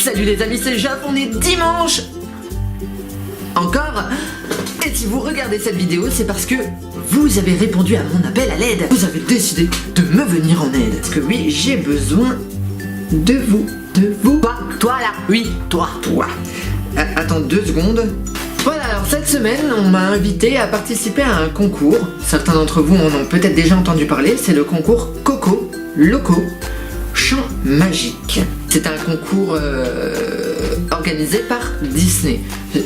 Salut les amis, c'est Jaf, on est dimanche encore. Et si vous regardez cette vidéo, c'est parce que vous avez répondu à mon appel à l'aide. Vous avez décidé de me venir en aide. Parce que oui, j'ai besoin de vous. Toi là. Oui, toi. Attends 2 secondes. Voilà, alors cette semaine, on m'a invité à participer à un concours. Certains d'entre vous en ont peut-être déjà entendu parler. C'est le concours Coco Loco Chant Magique. C'est un concours organisé par Disney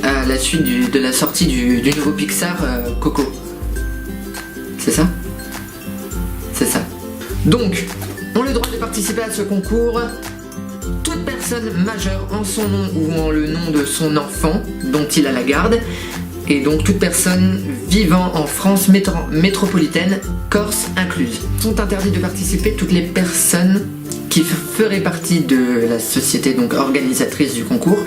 à la suite de la sortie du nouveau Pixar Coco. C'est ça? C'est ça. Donc, on a le droit de participer à ce concours. Toute personne majeure en son nom ou en le nom de son enfant dont il a la garde, et donc toute personne vivant en France métropolitaine, Corse incluse. Sont interdits de participer toutes les personnes qui feraient partie de la société donc organisatrice du concours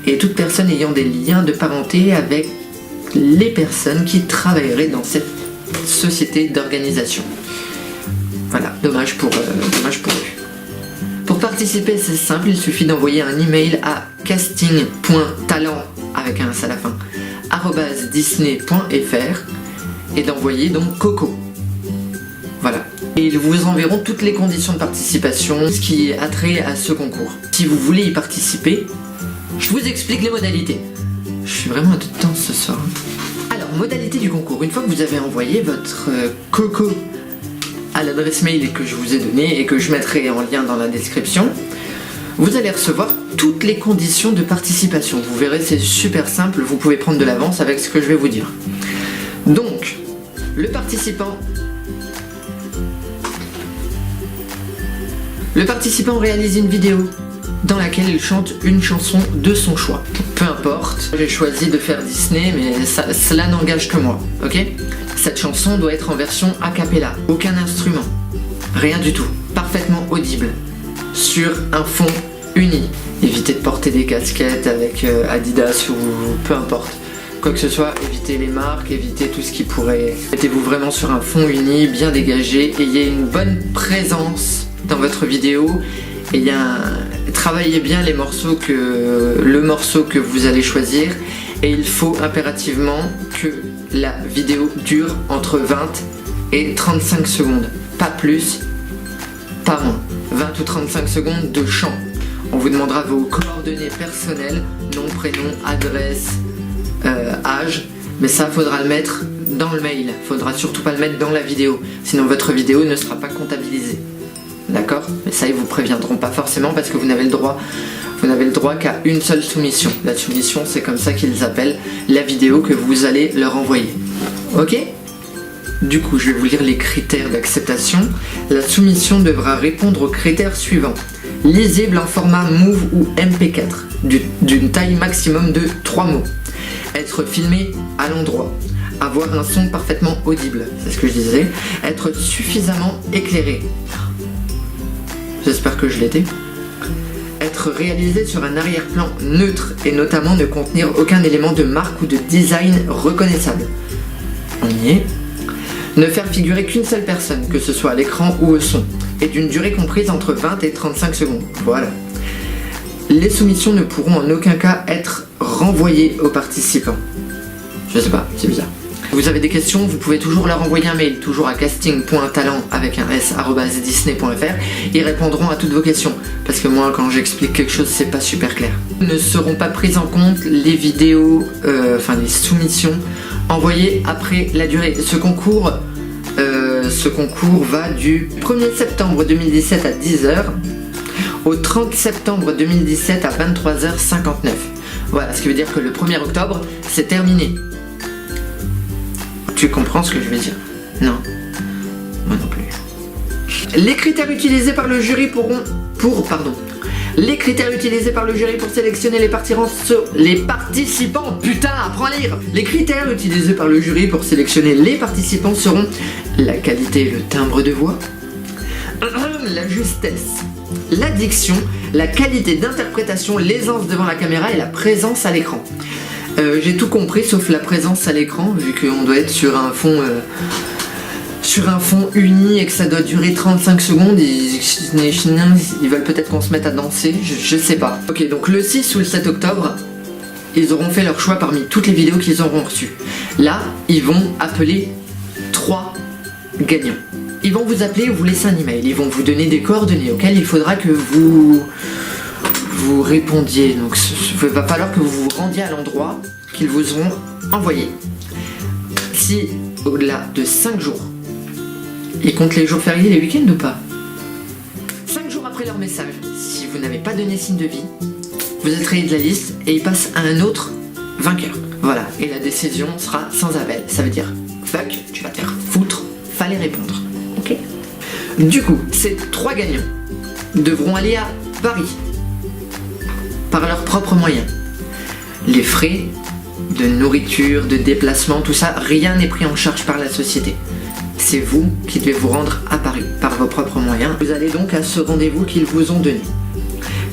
et toute personne ayant des liens de parenté avec les personnes qui travailleraient dans cette société d'organisation. Voilà, dommage pour eux. Pour participer, c'est simple, il suffit d'envoyer un email à casting.talent avec un S à la fin @disney.fr et d'envoyer donc Coco. Voilà. Et ils vous enverront toutes les conditions de participation, ce qui a trait à ce concours. Si vous voulez y participer, je vous explique les modalités. Je suis vraiment à toute temps ce soir. Alors, modalité du concours. Une fois que vous avez envoyé votre Coco à l'adresse mail que je vous ai donnée et que je mettrai en lien dans la description, vous allez recevoir toutes les conditions de participation. Vous verrez, c'est super simple, vous pouvez prendre de l'avance avec ce que je vais vous dire. Donc, le participant réalise une vidéo dans laquelle il chante une chanson de son choix. Peu importe, j'ai choisi de faire Disney, mais cela n'engage que moi, ok ? Cette chanson doit être en version a cappella, aucun instrument, rien du tout, parfaitement audible, sur un fond uni. Évitez de porter des casquettes avec Adidas ou peu importe. Quoi que ce soit, évitez les marques, évitez tout ce qui pourrait... Mettez-vous vraiment sur un fond uni, bien dégagé, ayez une bonne présence dans votre vidéo, et travaillez bien le morceau que vous allez choisir, et il faut impérativement que la vidéo dure entre 20 et 35 secondes, pas plus, pas moins. 20 ou 35 secondes de chant. On vous demandera vos coordonnées personnelles, nom, prénom, adresse, âge, mais ça faudra le mettre dans le mail, faudra surtout pas le mettre dans la vidéo, sinon votre vidéo ne sera pas comptabilisée. D'accord? Mais ça, ils vous préviendront pas forcément parce que vous n'avez le droit qu'à une seule soumission. La soumission, c'est comme ça qu'ils appellent la vidéo que vous allez leur envoyer. Ok? Du coup, je vais vous lire les critères d'acceptation. La soumission devra répondre aux critères suivants. Lisible en format MOV ou MP4, d'une taille maximum de 3 mots. Être filmé à l'endroit. Avoir un son parfaitement audible, c'est ce que je disais. Être suffisamment éclairé. J'espère que je l'étais. Être réalisé sur un arrière-plan neutre et notamment ne contenir aucun élément de marque ou de design reconnaissable. On y est. Ne faire figurer qu'une seule personne, que ce soit à l'écran ou au son, et d'une durée comprise entre 20 et 35 secondes. Voilà. Les soumissions ne pourront en aucun cas être renvoyées aux participants. Je sais pas, c'est bizarre. Vous avez des questions, vous pouvez toujours leur envoyer un mail, toujours à casting.talent avec un s @disney.fr. Ils répondront à toutes vos questions, parce que moi, quand j'explique quelque chose, c'est pas super clair. Ne seront pas prises en compte les vidéos, les soumissions envoyées après la durée. Ce concours va du 1er septembre 2017 à 10h au 30 septembre 2017 à 23h59. Voilà, ce qui veut dire que le 1er octobre, c'est terminé. Tu comprends ce que je veux dire? Non. Moi non plus. Les critères utilisés par le jury pour sélectionner les participants, putain, apprends à lire. Les critères utilisés par le jury pour sélectionner les participants seront la qualité et le timbre de voix, la justesse, la diction, la qualité d'interprétation, l'aisance devant la caméra et la présence à l'écran. J'ai tout compris sauf la présence à l'écran, vu qu'on doit être sur un fond sur un fond uni et que ça doit durer 35 secondes, ils veulent peut-être qu'on se mette à danser, je sais pas. Ok, donc le 6 ou le 7 octobre, ils auront fait leur choix parmi toutes les vidéos qu'ils auront reçues. Là, ils vont appeler 3 gagnants. Ils vont vous appeler ou vous laisser un email. Ils vont vous donner des coordonnées auxquelles il faudra que vous répondiez. Donc il va falloir que vous vous rendiez à l'endroit qu'ils vous auront envoyé. Si au-delà de 5 jours, ils comptent les jours fériés, les week-ends ou pas? 5 jours après leur message, si vous n'avez pas donné signe de vie, vous êtes rayé de la liste et ils passent à un autre vainqueur. Voilà, et la décision sera sans appel. Ça veut dire, fuck, tu vas te faire foutre, fallait répondre. Ok. Du coup, ces 3 gagnants devront aller à Paris par leurs propres moyens. Les frais de nourriture, de déplacement, tout ça, rien n'est pris en charge par la société. C'est vous qui devez vous rendre à Paris par vos propres moyens. Vous allez donc à ce rendez-vous qu'ils vous ont donné.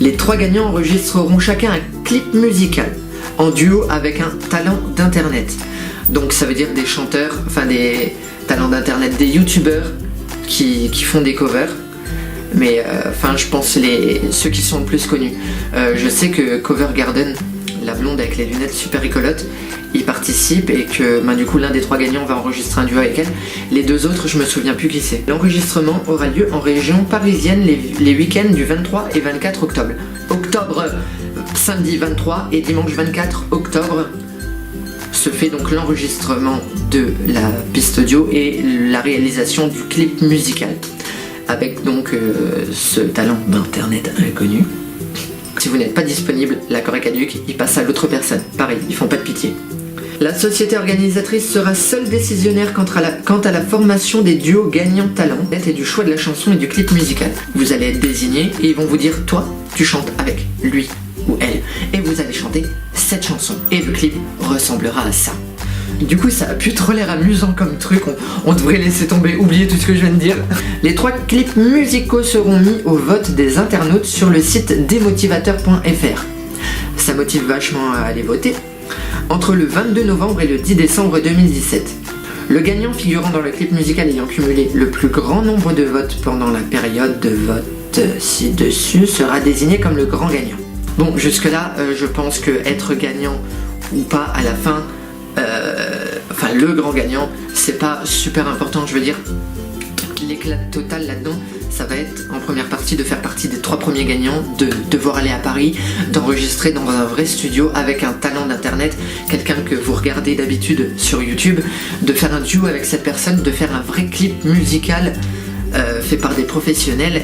Les 3 gagnants enregistreront chacun un clip musical en duo avec un talent d'internet. Donc ça veut dire des chanteurs, enfin des talents d'internet, des youtubeurs qui font des covers. Mais enfin je pense ceux qui sont le plus connus. Je sais que Cover Garden, la blonde avec les lunettes super rigolotes, il participe et que du coup l'un des 3 gagnants va enregistrer un duo avec elle. Les 2 autres, je me souviens plus qui c'est. L'enregistrement aura lieu en région parisienne les week-ends du 23 et 24 octobre. Samedi 23 et dimanche 24 octobre se fait donc l'enregistrement de la piste audio et la réalisation du clip musical. Avec donc ce talent d'internet inconnu. Si vous n'êtes pas disponible, l'accord est caduc, il passe à l'autre personne. Pareil, ils font pas de pitié. La société organisatrice sera seule décisionnaire quant à la formation des duos gagnants talent et du choix de la chanson et du clip musical. Vous allez être désigné et ils vont vous dire, toi, tu chantes avec lui ou elle. Et vous allez chanter cette chanson. Et le clip ressemblera à ça. Du coup, ça a plus trop l'air amusant comme truc, on devrait laisser tomber, oublier tout ce que je viens de dire. Les 3 clips musicaux seront mis au vote des internautes sur le site demotivateur.fr. Ça motive vachement à aller voter. Entre le 22 novembre et le 10 décembre 2017. Le gagnant figurant dans le clip musical ayant cumulé le plus grand nombre de votes pendant la période de vote ci-dessus sera désigné comme le grand gagnant. Bon, jusque là, je pense que être gagnant ou pas à la fin, le grand gagnant, c'est pas super important. Je veux dire, l'éclat total là-dedans, ça va être en première partie de faire partie des 3 premiers gagnants, de devoir aller à Paris, d'enregistrer dans un vrai studio avec un talent d'internet, quelqu'un que vous regardez d'habitude sur YouTube, de faire un duo avec cette personne, de faire un vrai clip musical fait par des professionnels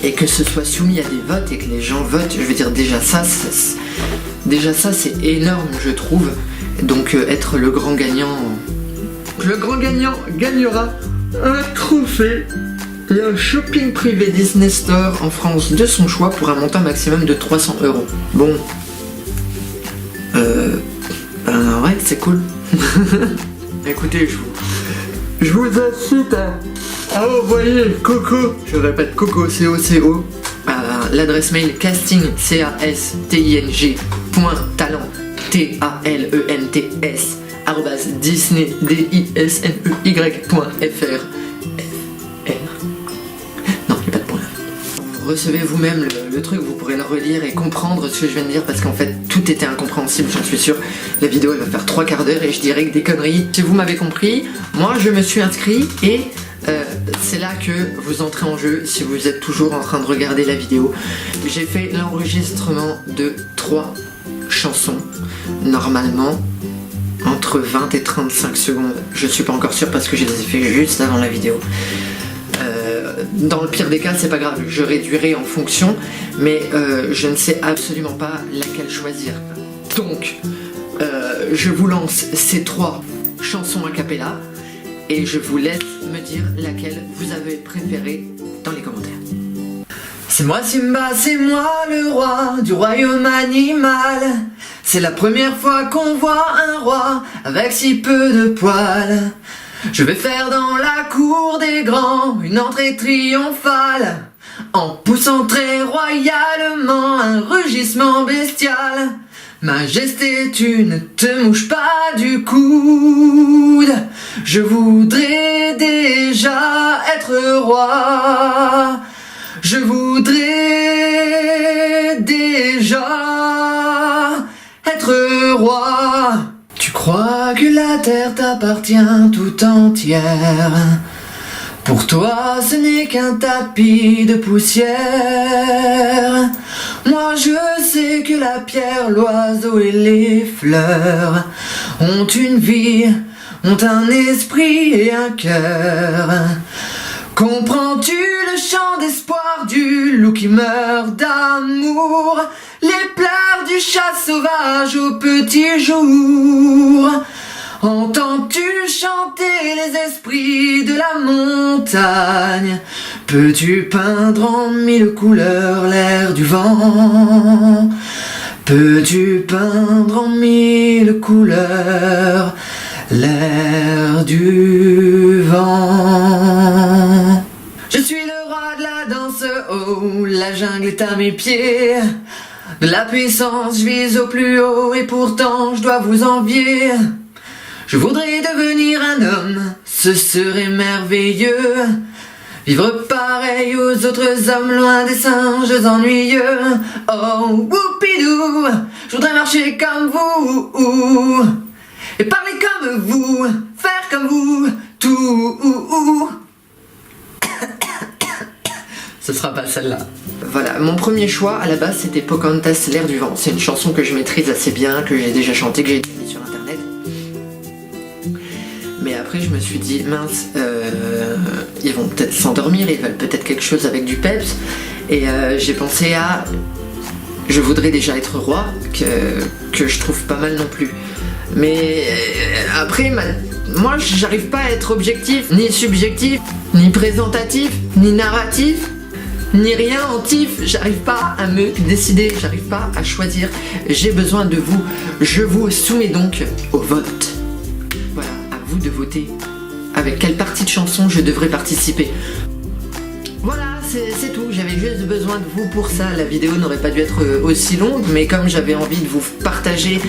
et que ce soit soumis à des votes et que les gens votent. Je veux dire, déjà ça c'est énorme, je trouve. Donc être le grand gagnant. Le grand gagnant gagnera un trophée et un shopping privé Disney Store en France de son choix pour un montant maximum de 300 €. Bon. Ouais, c'est cool. Écoutez, je vous incite à envoyer Coco, je répète Coco, C-O-C-O, à l'adresse mail casting, casting, .talent, talents, @disney, disney.fr. Non, il n'y a pas de point là. Vous recevez vous-même le truc, vous pourrez le relire et comprendre ce que je viens de dire parce qu'en fait tout était incompréhensible, j'en suis sûr. La vidéo elle va faire 3/4 d'heure et je dirais que des conneries. Si vous m'avez compris, moi je me suis inscrit et c'est là que vous entrez en jeu si vous êtes toujours en train de regarder la vidéo. J'ai fait l'enregistrement de 3 chansons, normalement entre 20 et 35 secondes. Je suis pas encore sûr parce que je les ai fait juste avant la vidéo. Dans le pire des cas, c'est pas grave, je réduirai en fonction, mais je ne sais absolument pas laquelle choisir. Donc, je vous lance ces 3 chansons a cappella et je vous laisse me dire laquelle vous avez préférée dans les commentaires. C'est moi Simba, c'est moi le roi du royaume animal. C'est la première fois qu'on voit un roi avec si peu de poils. Je vais faire dans la cour des grands une entrée triomphale, en poussant très royalement un rugissement bestial. Majesté, tu ne te mouches pas du coude. Je voudrais déjà être roi. Je voudrais déjà être roi. Tu crois que la terre t'appartient tout entière. Pour toi, ce n'est qu'un tapis de poussière. Moi, je sais que la pierre, l'oiseau et les fleurs ont une vie, ont un esprit et un cœur. Comprends-tu le chant d'espoir du loup qui meurt d'amour, les pleurs du chat sauvage au petit jour? Entends-tu chanter les esprits de la montagne? Peux-tu peindre en mille couleurs l'air du vent? Peux-tu peindre en mille couleurs l'air du vent? Je suis le roi de la danse, oh, la jungle est à mes pieds. De la puissance, je vise au plus haut et pourtant je dois vous envier. Je voudrais devenir un homme, ce serait merveilleux. Vivre pareil aux autres hommes, loin des singes ennuyeux. Oh, whoopidou, je voudrais marcher comme vous, et parler comme vous, faire comme vous, tout. Ce sera pas celle-là. Voilà, mon premier choix à la base c'était Pocahontas, l'air du vent. C'est une chanson que je maîtrise assez bien, que j'ai déjà chantée, que j'ai mis sur internet. Mais après je me suis dit, mince, ils vont peut-être s'endormir, ils veulent peut-être quelque chose avec du peps. Et j'ai pensé à Je voudrais déjà être roi, que je trouve pas mal non plus. Mais après, moi j'arrive pas à être objectif, ni subjectif, ni présentatif, ni narratif, ni rien antif. J'arrive pas à me décider, j'arrive pas à choisir. J'ai besoin de vous. Je vous soumets donc au vote. Voilà, à vous de voter. Avec quelle partie de chanson je devrais participer. Voilà, c'est tout. J'avais juste besoin de vous pour ça. La vidéo n'aurait pas dû être aussi longue, mais comme j'avais envie de vous partager,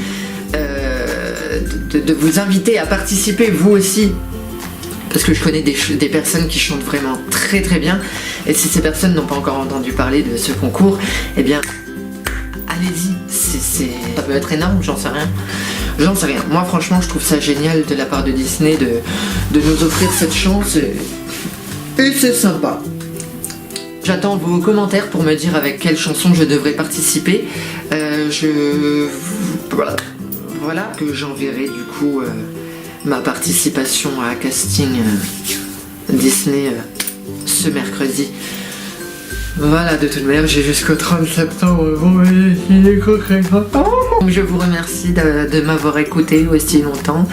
de vous inviter à participer vous aussi, parce que je connais des personnes qui chantent vraiment très très bien, et si ces personnes n'ont pas encore entendu parler de ce concours, eh bien allez-y, ça peut être énorme, j'en sais rien. Moi franchement je trouve ça génial de la part de Disney de nous offrir cette chance, et c'est sympa. J'attends vos commentaires pour me dire avec quelle chanson je devrais participer. Voilà que j'enverrai du coup ma participation à casting Disney ce mercredi. Voilà, de toute manière j'ai jusqu'au 30 septembre. Donc je vous remercie de m'avoir écouté aussi longtemps.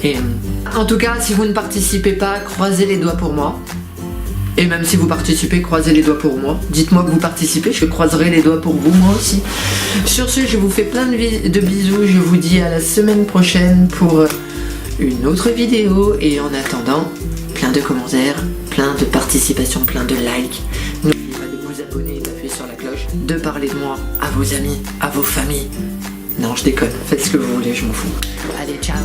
Et en tout cas, si vous ne participez pas, croisez les doigts pour moi. Et même si vous participez, croisez les doigts pour moi. Dites-moi que vous participez, je croiserai les doigts pour vous, moi aussi. Sur ce, je vous fais plein de bisous. Je vous dis à la semaine prochaine pour une autre vidéo. Et en attendant, plein de commentaires, plein de participation, plein de likes. N'oubliez pas de vous abonner, d'appuyer sur la cloche, de parler de moi à vos amis, à vos familles. Non, je déconne, faites ce que vous voulez, je m'en fous. Allez, ciao!